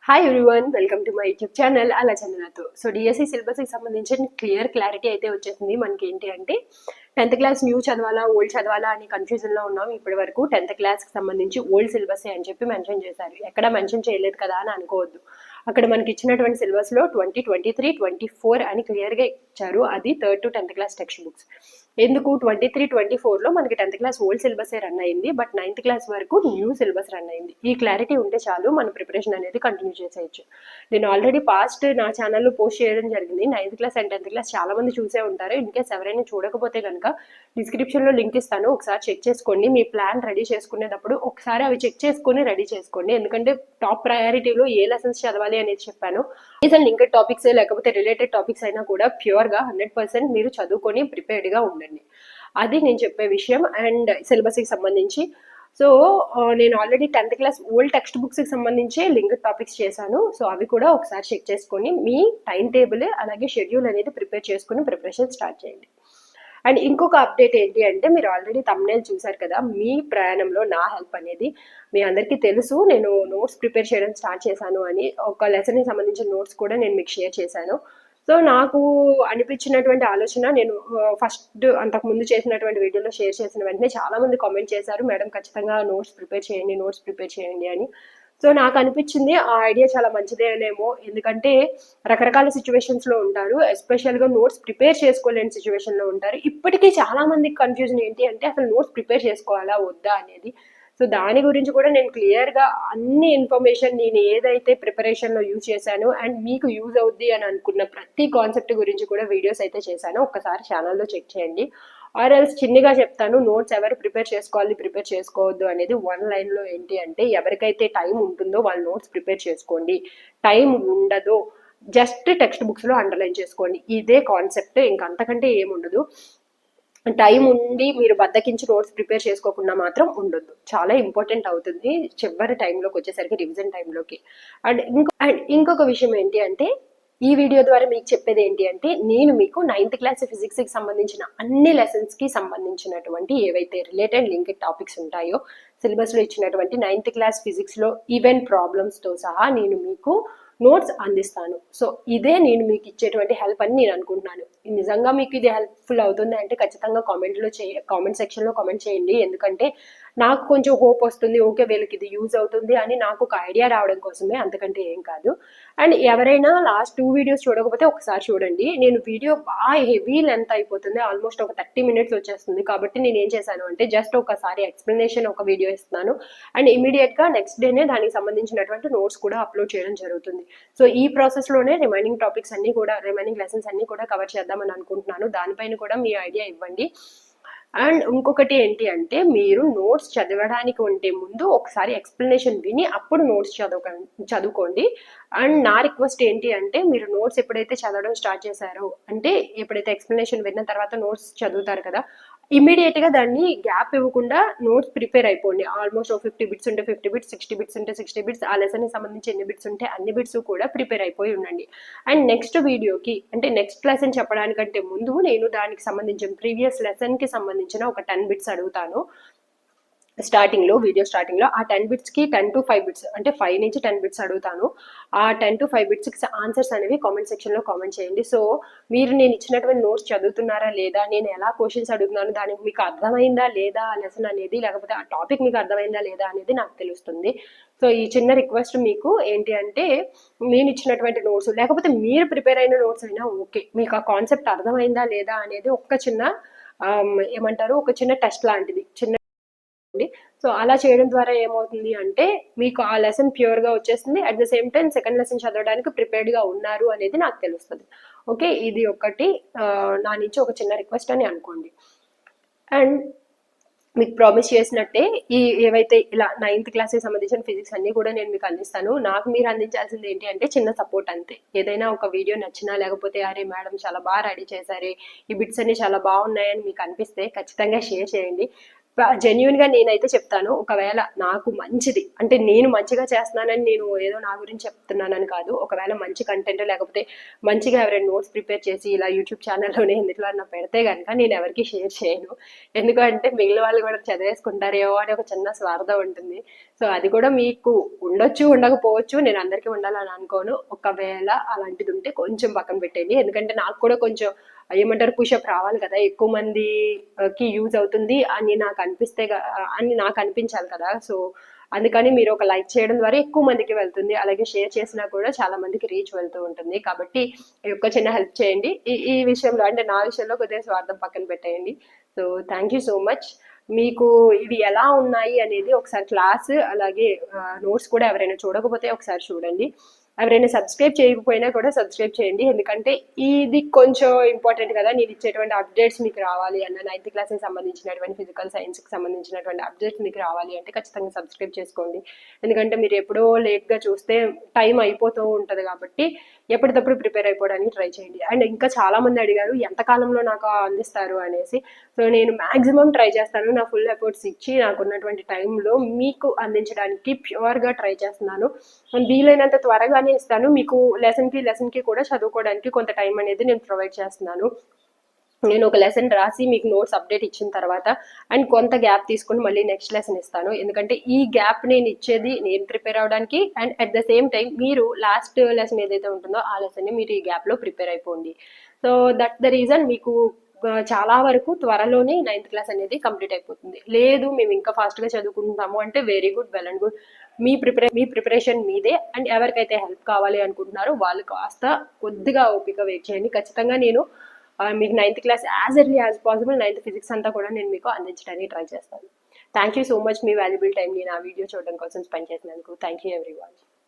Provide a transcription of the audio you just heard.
Hi everyone, welcome to my YouTube channel అలా చందనతో. So DSC సిలబస్కి సంబంధించిన clarity అయితే వచ్చేసింది. మనకి ఏంటి అంటే 10th క్లాస్ న్యూ చదవాలా ఓల్డ్ చదవాలా అని కన్ఫ్యూజన్లో ఉన్నాం. ఇప్పటి వరకు 10th క్లాస్కి సంబంధించి ఓల్డ్ సిలబస్ అని చెప్పి మెన్షన్ చేశారు. ఎక్కడ మెన్షన్ చేయలేదు కదా అని అనుకోవద్దు. అక్కడ మనకి ఇచ్చినటువంటి సిలబస్లో 2023, 24 అని క్లియర్గా ఇచ్చారు. అది 3rd to 10th class text books. ఎందుకు 23, 24లో మనకి 10th క్లాస్ ఓల్డ్ సిలబసే రన్ అయింది, బట్ 9th క్లాస్ వరకు న్యూ సిలబస్ రన్ అయింది. ఈ క్లారిటీ ఉంటే చాలు మన ప్రిపరేషన్ అనేది కంటిన్యూ చేసేయచ్చు. నేను ఆల్రెడీ పాస్ట్ నా ఛానల్లో పోస్ట్ చేయడం జరిగింది. 9th class and 10th class చాలా మంది చూసే ఉంటారు. ఇన్ కేస్ ఎవరైనా చూడకపోతే కనుక డిస్క్రిప్షన్లో లింక్ ఇస్తాను, ఒకసారి చెక్ చేసుకోండి. మీ ప్లాన్ రెడీ చేసుకునేటప్పుడు ఒకసారి అవి చెక్ చేసుకొని రెడీ చేసుకోండి. ఎందుకంటే టాప్ ప్రయారిటీలో ఏ లెసన్స్ చదవాలి అనేది చెప్పాను. రీజన్ లింక్డ్ టాపిక్స్ లేకపోతే రిలేటెడ్ టాపిక్స్ అయినా కూడా ప్యూర్గా 100% మీరు చదువుకొని ప్రిపేర్డ్గా ఉండండి. అది నేను చెప్పే విషయం. అండ్ సిలబస్కి సంబంధించి సో నేను already 10th class old text బుక్స్కి సంబంధించి లింక్డ్ టాపిక్స్ చేశాను. సో అవి కూడా ఒకసారి చెక్ చేసుకొని మీ టైం టేబుల్ అలాగే షెడ్యూల్ అనేది ప్రిపేర్ చేసుకుని ప్రిపరేషన్ స్టార్ట్ చేయండి. అండ్ ఇంకొక అప్డేట్ ఏంటి అంటే, మీరు ఆల్రెడీ థంబ్నెయిల్ చూసారు కదా, మీ ప్రయాణంలో నా హెల్ప్ అనేది మీ అందరికీ తెలుసు. నేను నోట్స్ ప్రిపేర్ చేయడం స్టార్ట్ చేశాను అని, ఒక లెసన్కి సంబంధించిన నోట్స్ కూడా నేను మీకు షేర్ చేశాను. సో నాకు అనిపించినటువంటి ఆలోచన, నేను ఫస్ట్ అంతకుముందు చేసినటువంటి వీడియోలో షేర్ చేసిన వెంటనే చాలామంది కామెంట్ చేశారు, మేడం ఖచ్చితంగా నోట్స్ ప్రిపేర్ చేయండి అని. సో నాకు అనిపించింది ఆ ఐడియా చాలా మంచిదేనేమో. ఎందుకంటే రకరకాల సిచ్యువేషన్స్లో ఉంటారు, ఎస్పెషల్గా నోట్స్ ప్రిపేర్ చేసుకోలేని సిచ్యువేషన్లో ఉంటారు. ఇప్పటికీ చాలా మందికి కన్ఫ్యూజన్ ఏంటి అంటే అసలు నోట్స్ ప్రిపేర్ చేసుకోవాలా వద్దా అనేది. సో దాని గురించి కూడా నేను క్లియర్గా అన్ని ఇన్ఫర్మేషన్ నేను ఏదైతే ప్రిపరేషన్లో యూజ్ చేశాను అండ్ మీకు యూజ్ అవుద్ది అని అనుకున్న ప్రతి కాన్సెప్ట్ గురించి కూడా వీడియోస్ అయితే చేశాను. ఒక్కసారి ఛానల్లో చెక్ చేయండి. ఆర్ ఎల్స్ చిన్నగా చెప్తాను, నోట్స్ ఎవరు ప్రిపేర్ చేసుకోవాలి ప్రిపేర్ చేసుకోవద్దు అనేది వన్ లైన్లో ఏంటి అంటే, ఎవరికైతే టైం ఉంటుందో వాళ్ళు నోట్స్ ప్రిపేర్ చేసుకోండి, టైం ఉండదో జస్ట్ టెక్స్ట్ బుక్స్లో అండర్లైన్ చేసుకోండి. ఇదే కాన్సెప్ట్, ఇంకంతకంటే ఏముండదు. టైం ఉండి మీరు బద్దకించి నోట్స్ ప్రిపేర్ చేసుకోకుండా మాత్రం ఉండొద్దు. చాలా ఇంపార్టెంట్ అవుతుంది చివరి టైంలోకి వచ్చేసరికి, రివిజన్ టైంలోకి. అండ్ ఇంకొక విషయం ఏంటి అంటే, ఈ వీడియో ద్వారా మీకు చెప్పేది ఏంటి అంటే, నేను మీకు 9th క్లాస్ ఫిజిక్స్కి సంబంధించిన అన్ని లెసన్స్కి సంబంధించినటువంటి ఏవైతే రిలేటెడ్ లింక్డ్ టాపిక్స్ ఉంటాయో సిలబస్లో ఇచ్చినటువంటి 9th క్లాస్ ఫిజిక్స్లో ఈవెన్ ప్రాబ్లమ్స్తో సహా నేను మీకు నోట్స్ అందిస్తాను. సో ఇదే నేను మీకు ఇచ్చేటువంటి హెల్ప్ అని నేను అనుకుంటున్నాను. నిజంగా మీకు ఇది హెల్ప్ఫుల్ అవుతుంది అంటే ఖచ్చితంగా కామెంట్ సెక్షన్లో కామెంట్ చేయండి. ఎందుకంటే నాకు కొంచెం హోప్ వస్తుంది, ఓకే వీళ్ళకి ఇది యూజ్ అవుతుంది అని నాకు ఒక ఐడియా రావడం కోసమే, అంతకంటే ఏం కాదు. అండ్ ఎవరైనా లాస్ట్ 2 వీడియోస్ చూడకపోతే ఒకసారి చూడండి. నేను వీడియో బాగా హెవీ లెంత్ అయిపోతుంది, ఆల్మోస్ట్ ఒక 30 minutes వచ్చేస్తుంది. కాబట్టి నేను ఏం చేశాను అంటే జస్ట్ ఒకసారి ఎక్స్ప్లెనేషన్ ఒక వీడియో ఇస్తున్నాను అండ్ ఇమీడియట్గా నెక్స్ట్ డేనే దానికి సంబంధించినటువంటి నోట్స్ కూడా అప్లోడ్ చేయడం జరుగుతుంది. సో ఈ ప్రాసెస్లోనే రిమైనింగ్ టాపిక్స్ అన్ని కూడా, రిమైనింగ్ లెసన్స్ అన్ని కూడా కవర్ చేద్దామని అనుకుంటున్నాను. దానిపైన కూడా మీ ఐడియా ఇవ్వండి. అండ్ ఇంకొకటి ఏంటి అంటే, మీరు నోట్స్ చదవడానికి ఉంటే ముందు ఒకసారి ఎక్స్ప్లెనేషన్ విని అప్పుడు నోట్స్ చదువుకోండి. అండ్ నా రిక్వెస్ట్ ఏంటి అంటే, మీరు నోట్స్ ఎప్పుడైతే చదవడం స్టార్ట్ చేశారో, అంటే ఎప్పుడైతే ఎక్స్ప్లెనేషన్ విన్న తర్వాత నోట్స్ చదువుతారు కదా, ఇమీడియట్గా దాన్ని గ్యాప్ ఇవ్వకుండా నోట్స్ ప్రిపేర్ అయిపోండి. ఆల్మోస్ట్ 50 బిట్స్ ఉంటే 50 బిట్స్, 60 బిట్స్ ఉంటే 60 బిట్స్, ఆ లెసన్కి సంబంధించి ఎన్ని బిట్స్ ఉంటే అన్ని బిట్స్ కూడా ప్రిపేర్ అయిపోయి ఉండండి. అండ్ నెక్స్ట్ వీడియోకి అంటే నెక్స్ట్ లెసన్ చెప్పడానికంటే ముందు నేను దానికి సంబంధించిన ప్రీవియస్ లెసన్కి సంబంధించిన ఒక 10 బిట్స్ అడుగుతాను వీడియో స్టార్టింగ్లో. ఆ 10 బిట్స్కి 10 to 5 బిట్స్, అంటే 5 నుంచి 10 బిట్స్ అడుగుతాను. ఆ 10 to 5 బిట్స్కి ఆన్సర్స్ అనేవి కామెంట్ సెక్షన్లో కామెంట్ చేయండి. సో మీరు నేను ఇచ్చినటువంటి నోట్స్ చదువుతున్నారా లేదా, నేను ఎలా క్వశ్చన్స్ అడుగుతున్నాను దానికి మీకు అర్థమైందా లేదా ఆ లెసన్ అనేది, లేకపోతే ఆ టాపిక్ మీకు అర్థమైందా లేదా అనేది నాకు తెలుస్తుంది. సో ఈ చిన్న రిక్వెస్ట్ మీకు ఏంటి అంటే, నేను ఇచ్చినటువంటి నోట్స్ లేకపోతే మీరు ప్రిపేర్ అయిన నోట్స్ అయినా ఓకే, మీకు ఆ కాన్సెప్ట్ అర్థమైందా లేదా అనేది ఒక చిన్న ఏమంటారు, ఒక చిన్న టెస్ట్ లాంటిది చిన్న. సో అలా చేయడం ద్వారా ఏమవుతుంది అంటే, మీకు ఆ లెసన్ ప్యూర్గా వచ్చేస్తుంది. At the same time second lesson చదవడానికి ప్రిపేర్డ్గా ఉన్నారు అనేది నాకు తెలుస్తుంది. ఓకే, ఇది ఒకటి నా నుంచి ఒక చిన్న రిక్వెస్ట్ అని అనుకోండి. అండ్ మీకు ప్రామిస్ చేసినట్టే ఏవైతే ఇలా 9th క్లాస్కి సంబంధించిన ఫిజిక్స్ అన్ని కూడా నేను మీకు అందిస్తాను. నాకు మీరు అందించాల్సింది ఏంటి అంటే చిన్న సపోర్ట్ అంతే. ఏదైనా ఒక వీడియో నచ్చినా, లేకపోతే అరే మేడం చాలా బాగా రెడీ చేశారే, ఈ బిట్స్ అన్ని చాలా బాగున్నాయని మీకు అనిపిస్తే ఖచ్చితంగా షేర్ చేయండి. జెన్యున్గా నేనైతే చెప్తాను, ఒకవేళ నాకు మంచిది అంటే నేను మంచిగా చేస్తున్నానని నేను ఏదో నా గురించి చెప్తున్నానని కాదు, ఒకవేళ మంచి కంటెంట్ లేకపోతే మంచిగా ఎవరైనా నోట్స్ ప్రిపేర్ చేసి ఇలా యూట్యూబ్ ఛానల్లోనే ఎందులో అన్న పెడితే కనుక నేను ఎవరికి షేర్ చేయను. ఎందుకంటే మిగిలిన వాళ్ళు కూడా చదివేసుకుంటారేమో అని ఒక చిన్న స్వార్థం ఉంటుంది. సో అది కూడా మీకు ఉండొచ్చు ఉండకపోవచ్చు, నేను అందరికీ ఉండాలని అనుకోను. ఒకవేళ అలాంటిది ఉంటే కొంచెం పక్కన పెట్టేయండి, ఎందుకంటే నాకు కూడా కొంచెం ఏమంటారు పుషప్ రావాలి కదా, ఎక్కువ మందికి యూజ్ అవుతుంది అని నాకు అనిపిస్తే అని నాకు అనిపించాలి కదా. సో అందుకని మీరు ఒక లైక్ చేయడం ద్వారా ఎక్కువ మందికి వెళ్తుంది, అలాగే షేర్ చేసినా కూడా చాలా మందికి రీచ్ వెళ్తూ ఉంటుంది. కాబట్టి ఈ ఒక్క చిన్న హెల్ప్ చేయండి ఈ విషయంలో, అంటే నా విషయంలో కొద్దిగా స్వార్థం పక్కన పెట్టేయండి. So thank you so much. మీకు ఇవి ఎలా ఉన్నాయి అనేది ఒకసారి క్లాస్ అలాగే నోట్స్ కూడా ఎవరైనా చూడకపోతే ఒకసారి చూడండి. ఎవరైనా సబ్స్క్రైబ్ చేయకపోయినా కూడా సబ్స్క్రైబ్ చేయండి, ఎందుకంటే ఇది కొంచెం ఇంపార్టెంట్ కదా. నేను ఇచ్చేటువంటి అప్డేట్స్ మీకు రావాలి అన్న, 9th క్లాస్కి సంబంధించినటువంటి ఫిజికల్ సైన్స్కి సంబంధించినటువంటి అప్డేట్స్ మీకు రావాలి అంటే ఖచ్చితంగా సబ్స్క్రైబ్ చేసుకోండి. ఎందుకంటే మీరు ఎప్పుడో లేట్గా చూస్తే టైం అయిపోతూ ఉంటుంది, కాబట్టి ఎప్పటికప్పుడు ప్రిపేర్ అయిపోవడానికి ట్రై చేయండి. అండ్ ఇంకా చాలామంది అడిగారు ఎంతకాలంలో నాకు అందిస్తారు అనేసి. సో నేను మ్యాక్సిమం ట్రై చేస్తాను, నా ఫుల్ ఎఫర్ట్స్ ఇచ్చి నాకున్నటువంటి టైంలో మీకు అందించడానికి ప్యూర్గా ట్రై చేస్తున్నాను. వీలైనంత త్వరగానే ఇస్తాను మీకు. లెసన్కి కూడా చదువుకోవడానికి కొంత టైం అనేది నేను ప్రొవైడ్ చేస్తున్నాను. నేను ఒక లెసన్ రాసి మీకు నోట్స్ అప్డేట్ ఇచ్చిన తర్వాత అండ్ కొంత గ్యాప్ తీసుకొని మళ్ళీ నెక్స్ట్ లెసన్ ఇస్తాను, ఎందుకంటే ఈ గ్యాప్ నేను ఇచ్చేది నేను ప్రిపేర్ అవడానికి and at the same time మీరు లాస్ట్ లెసన్ ఏదైతే ఉంటుందో ఆ లెసన్ని మీరు ఈ గ్యాప్లో ప్రిపేర్ అయిపోండి. సో దట్ ద రీజన్ మీకు చాలా వరకు త్వరలోనే 9th క్లాస్ అనేది కంప్లీట్ అయిపోతుంది. లేదు మేము ఇంకా ఫాస్ట్గా చదువుకుంటాము అంటే very good, well and good. Me preparation మీదే. అండ్ ఎవరికైతే హెల్ప్ కావాలి అనుకుంటున్నారో వాళ్ళు కాస్త కొద్దిగా ఓపిక వెయిట్ చేయండి. ఖచ్చితంగా నేను మీకు 9th class as early as possible 9th physics అంతా కూడా నేను మీకు అందించడానికి ట్రై చేస్తాను. Thank you so much me valuable time నేను ఆ వీడియో చూడడం కోసం స్పెండ్ చేసినందుకు. Thank you everyone.